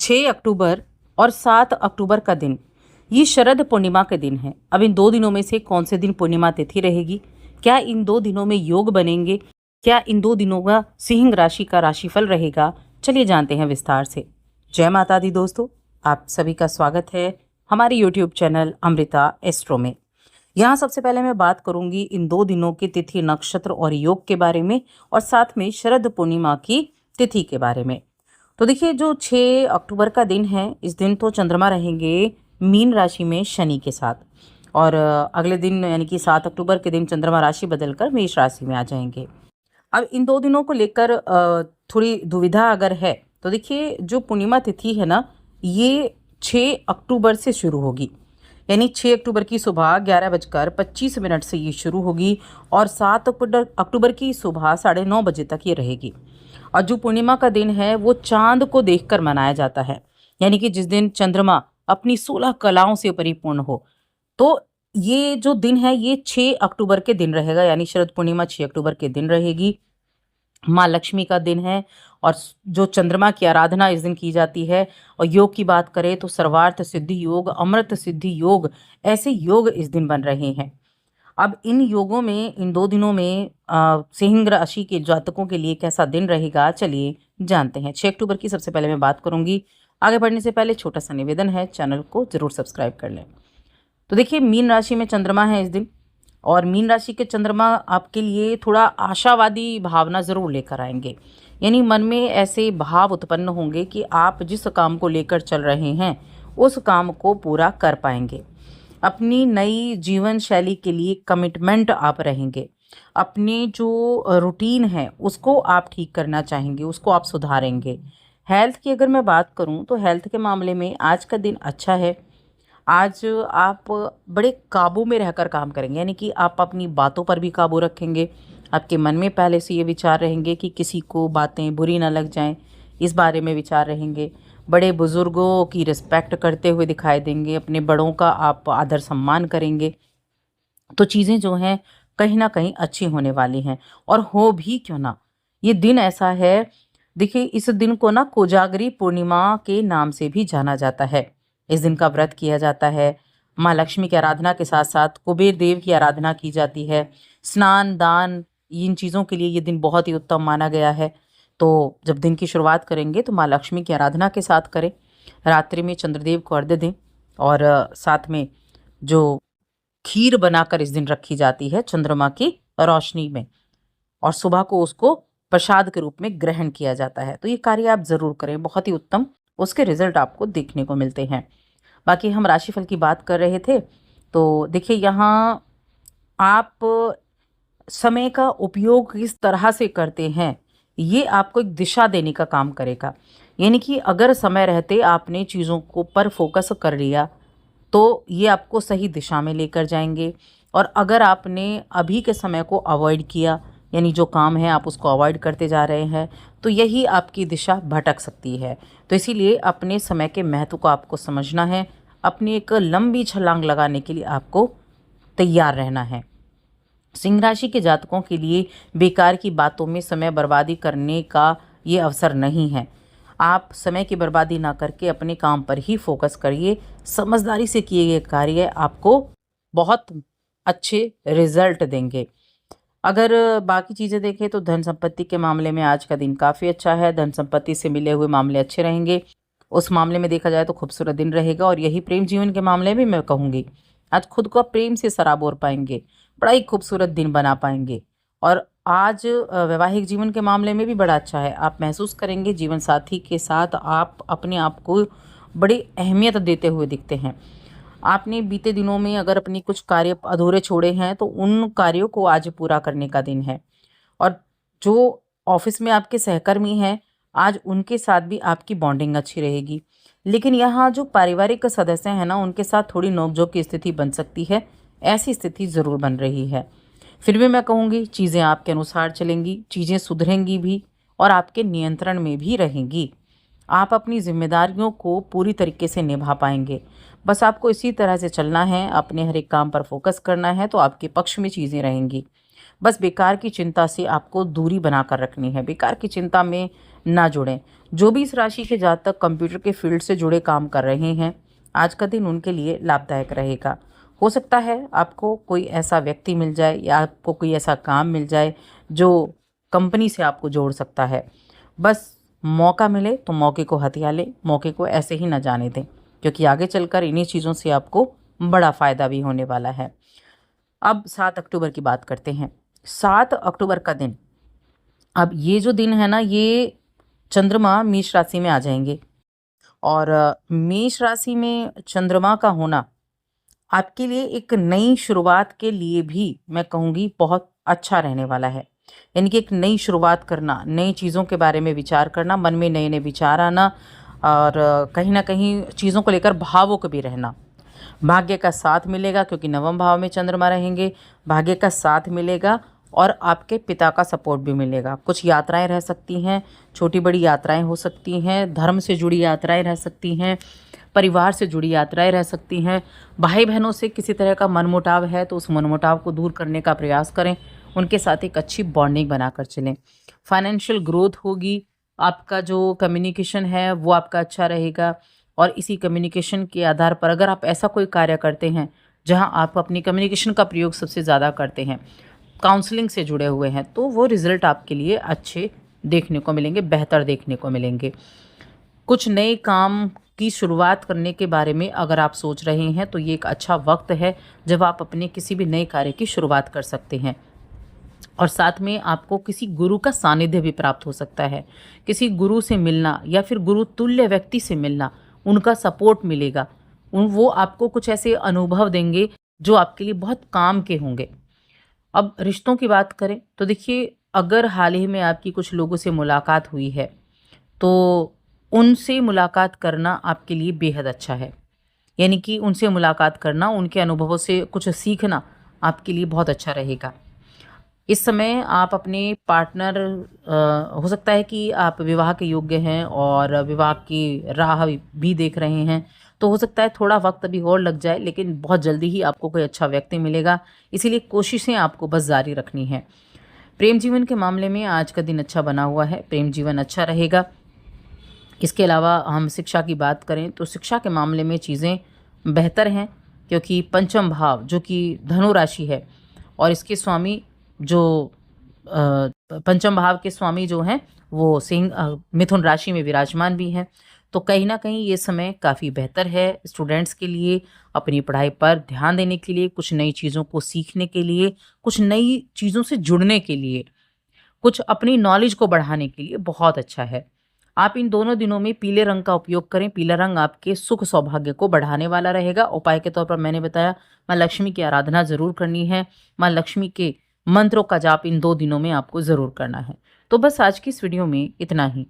6 अक्टूबर और 7 अक्टूबर का दिन ये शरद पूर्णिमा के दिन है। अब इन 2 दिनों में से कौन से दिन पूर्णिमा तिथि रहेगी? क्या इन 2 दिनों में योग बनेंगे? क्या इन 2 दिनों का सिंह राशि का राशिफल रहेगा? चलिए जानते हैं विस्तार से। जय माता दी दोस्तों, आप सभी का स्वागत है हमारे यूट्यूब चैनल अमृता एस्ट्रो में। यहाँ सबसे पहले मैं बात करूंगी इन 2 दिनों की तिथि, नक्षत्र और योग के बारे में, और साथ में शरद पूर्णिमा की तिथि के बारे में। तो देखिए, जो 6 अक्टूबर का दिन है, इस दिन तो चंद्रमा रहेंगे मीन राशि में शनि के साथ, और अगले दिन यानी कि 7 अक्टूबर के दिन चंद्रमा राशि बदलकर मेष राशि में आ जाएंगे। अब इन 2 दिनों को लेकर थोड़ी दुविधा अगर है तो देखिए, जो पूर्णिमा तिथि है ना, ये 6 अक्टूबर से शुरू होगी। यानी 6 अक्टूबर की सुबह 11:25 से ये शुरू होगी और 7 अक्टूबर की सुबह 9:30 बजे तक ये रहेगी। और जो पूर्णिमा का दिन है वो चांद को देखकर मनाया जाता है, यानी कि जिस दिन चंद्रमा अपनी 16 कलाओं से परिपूर्ण हो। तो ये जो दिन है ये 6 अक्टूबर के दिन रहेगा, यानी शरद पूर्णिमा 6 अक्टूबर के दिन रहेगी। माँ लक्ष्मी का दिन है और जो चंद्रमा की आराधना इस दिन की जाती है। और योग की बात करें तो सर्वार्थ सिद्धि योग, अमृत सिद्धि योग, ऐसे योग इस दिन बन रहे हैं। अब इन योगों में, इन 2 दिनों में सिंह राशि के जातकों के लिए कैसा दिन रहेगा, चलिए जानते हैं। 6 अक्टूबर की सबसे पहले मैं बात करूंगी। आगे बढ़ने से पहले छोटा सा निवेदन है, चैनल को जरूर सब्सक्राइब कर लें। तो देखिए, मीन राशि में चंद्रमा है इस दिन, और मीन राशि के चंद्रमा आपके लिए थोड़ा आशावादी भावना जरूर लेकर आएंगे। यानी मन में ऐसे भाव उत्पन्न होंगे कि आप जिस काम को लेकर चल रहे हैं उस काम को पूरा कर पाएंगे। अपनी नई जीवन शैली के लिए कमिटमेंट आप रहेंगे। अपनी जो रूटीन है उसको आप ठीक करना चाहेंगे, उसको आप सुधारेंगे। हेल्थ की अगर मैं बात करूं तो हेल्थ के मामले में आज का दिन अच्छा है। आज आप बड़े काबू में रहकर काम करेंगे, यानी कि आप अपनी बातों पर भी काबू रखेंगे। आपके मन में पहले से ये विचार रहेंगे कि किसी को बातें बुरी ना लग जाएं, इस बारे में विचार रहेंगे। बड़े बुजुर्गों की रिस्पेक्ट करते हुए दिखाई देंगे, अपने बड़ों का आप आदर सम्मान करेंगे। तो चीज़ें जो हैं कहीं ना कहीं अच्छी होने वाली हैं, और हो भी क्यों ना। ये दिन ऐसा है, देखिए इस दिन को ना कोजागरी पूर्णिमा के नाम से भी जाना जाता है। इस दिन का व्रत किया जाता है। माँ लक्ष्मी की आराधना के साथ साथ कुबेर देव की आराधना की जाती है। स्नान दान, इन चीज़ों के लिए ये दिन बहुत ही उत्तम माना गया है। तो जब दिन की शुरुआत करेंगे तो माँ लक्ष्मी की आराधना के साथ करें। रात्रि में चंद्रदेव को अर्घ्य दें, और साथ में जो खीर बनाकर इस दिन रखी जाती है चंद्रमा की रोशनी में, और सुबह को उसको प्रसाद के रूप में ग्रहण किया जाता है। तो ये कार्य आप जरूर करें, बहुत ही उत्तम उसके रिजल्ट आपको देखने को मिलते हैं। बाकी हम राशिफल की बात कर रहे थे, तो देखिए यहाँ आप समय का उपयोग किस तरह से करते हैं ये आपको एक दिशा देने का काम करेगा। यानी कि अगर समय रहते आपने चीज़ों को पर फोकस कर लिया तो ये आपको सही दिशा में लेकर जाएंगे। और अगर आपने अभी के समय को अवॉइड किया, यानी जो काम है आप उसको अवॉइड करते जा रहे हैं, तो यही आपकी दिशा भटक सकती है। तो इसीलिए अपने समय के महत्व को आपको समझना है। अपनी एक लंबी छलांग लगाने के लिए आपको तैयार रहना है। सिंह राशि के जातकों के लिए बेकार की बातों में समय बर्बादी करने का ये अवसर नहीं है। आप समय की बर्बादी ना करके अपने काम पर ही फोकस करिए। समझदारी से किए गए कार्य आपको बहुत अच्छे रिजल्ट देंगे। अगर बाकी चीज़ें देखें तो धन संपत्ति के मामले में आज का दिन काफ़ी अच्छा है। धन संपत्ति से मिले हुए मामले अच्छे रहेंगे। उस मामले में देखा जाए तो खूबसूरत दिन रहेगा। और यही प्रेम जीवन के मामले में मैं कहूँगी, आज खुद को आप प्रेम से सराबोर पाएंगे, बड़ा ही खूबसूरत दिन बना पाएंगे। और आज वैवाहिक जीवन के मामले में भी बड़ा अच्छा है। आप महसूस करेंगे जीवन साथी के साथ आप अपने आप को बड़ी अहमियत देते हुए दिखते हैं। आपने बीते दिनों में अगर अपनी कुछ कार्य अधूरे छोड़े हैं तो उन कार्यों को आज पूरा करने का दिन है। और जो ऑफिस में आपके सहकर्मी हैं, आज उनके साथ भी आपकी बॉन्डिंग अच्छी रहेगी। लेकिन यहाँ जो पारिवारिक सदस्य हैं ना, उनके साथ थोड़ी नोकझोंक की स्थिति बन सकती है। ऐसी स्थिति ज़रूर बन रही है। फिर भी मैं कहूँगी चीज़ें आपके अनुसार चलेंगी, चीज़ें सुधरेंगी भी और आपके नियंत्रण में भी रहेंगी। आप अपनी जिम्मेदारियों को पूरी तरीके से निभा पाएंगे। बस आपको इसी तरह से चलना है, अपने हर एक काम पर फोकस करना है, तो आपके पक्ष में चीज़ें रहेंगी। बस बेकार की चिंता से आपको दूरी बनाकर रखनी है। बेकार की चिंता में ना जुड़ें। जो भी इस राशि के जातक कंप्यूटर के फील्ड से जुड़े काम कर रहे हैं, आज का दिन उनके लिए लाभदायक रहेगा। हो सकता है आपको कोई ऐसा व्यक्ति मिल जाए या आपको कोई ऐसा काम मिल जाए जो कंपनी से आपको जोड़ सकता है। बस मौका मिले तो मौके को हथिया लें, मौके को ऐसे ही ना जाने दें, क्योंकि आगे चलकर इन्हीं चीज़ों से आपको बड़ा फ़ायदा भी होने वाला है। अब 7 अक्टूबर की बात करते हैं। 7 अक्टूबर का दिन, अब ये जो दिन है ना, ये चंद्रमा मेष राशि में आ जाएंगे और मेष राशि में चंद्रमा का होना आपके लिए एक नई शुरुआत के लिए भी मैं कहूँगी बहुत अच्छा रहने वाला है। यानी कि एक नई शुरुआत करना, नई चीज़ों के बारे में विचार करना, मन में नए नए विचार आना और कहीं ना कहीं चीज़ों को लेकर भावुक भी रहना। भाग्य का साथ मिलेगा क्योंकि नवम भाव में चंद्रमा रहेंगे। भाग्य का साथ मिलेगा और आपके पिता का सपोर्ट भी मिलेगा। कुछ यात्राएं रह सकती हैं, छोटी बड़ी यात्राएं हो सकती हैं, धर्म से जुड़ी यात्राएं रह सकती हैं, परिवार से जुड़ी यात्राएं रह सकती हैं। भाई बहनों से किसी तरह का मनमुटाव है तो उस मनमुटाव को दूर करने का प्रयास करें, उनके साथ एक अच्छी बॉन्डिंग बनाकर चलें। फाइनेंशियल ग्रोथ होगी, आपका जो कम्युनिकेशन है वो आपका अच्छा रहेगा और इसी कम्युनिकेशन के आधार पर अगर आप ऐसा कोई कार्य करते हैं जहां आप अपनी कम्युनिकेशन का प्रयोग सबसे ज़्यादा करते हैं, काउंसलिंग से जुड़े हुए हैं, तो वो रिज़ल्ट आपके लिए अच्छे देखने को मिलेंगे, बेहतर देखने को मिलेंगे। कुछ नए काम की शुरुआत करने के बारे में अगर आप सोच रहे हैं तो ये एक अच्छा वक्त है जब आप अपने किसी भी नए कार्य की शुरुआत कर सकते हैं। और साथ में आपको किसी गुरु का सानिध्य भी प्राप्त हो सकता है। किसी गुरु से मिलना या फिर गुरु तुल्य व्यक्ति से मिलना, उनका सपोर्ट मिलेगा। वो आपको कुछ ऐसे अनुभव देंगे जो आपके लिए बहुत काम के होंगे। अब रिश्तों की बात करें तो देखिए, अगर हाल ही में आपकी कुछ लोगों से मुलाकात हुई है तो उनसे मुलाकात करना आपके लिए बेहद अच्छा है। यानी कि उनसे मुलाकात करना, उनके अनुभवों से कुछ सीखना आपके लिए बहुत अच्छा रहेगा। इस समय आप अपने पार्टनर, हो सकता है कि आप विवाह के योग्य हैं और विवाह की राह भी देख रहे हैं, तो हो सकता है थोड़ा वक्त अभी और लग जाए, लेकिन बहुत जल्दी ही आपको कोई अच्छा व्यक्ति मिलेगा। इसीलिए कोशिशें आपको बस जारी रखनी है। प्रेम जीवन के मामले में आज का दिन अच्छा बना हुआ है, प्रेम जीवन अच्छा रहेगा। इसके अलावा हम शिक्षा की बात करें तो शिक्षा के मामले में चीज़ें बेहतर हैं, क्योंकि पंचम भाव जो कि धनु राशि है और इसके स्वामी जो पंचम भाव के स्वामी जो हैं वो मिथुन राशि में विराजमान भी हैं। तो कहीं ना कहीं ये समय काफ़ी बेहतर है स्टूडेंट्स के लिए, अपनी पढ़ाई पर ध्यान देने के लिए, कुछ नई चीज़ों को सीखने के लिए, कुछ नई चीज़ों से जुड़ने के लिए, कुछ अपनी नॉलेज को बढ़ाने के लिए बहुत अच्छा है। आप इन दोनों दिनों में पीले रंग का उपयोग करें। पीला रंग आपके सुख सौभाग्य को बढ़ाने वाला रहेगा। उपाय के तौर पर मैंने बताया, माँ लक्ष्मी की आराधना ज़रूर करनी है। माँ लक्ष्मी के मंत्रों का जाप इन 2 दिनों में आपको ज़रूर करना है। तो बस आज की इस वीडियो में इतना ही।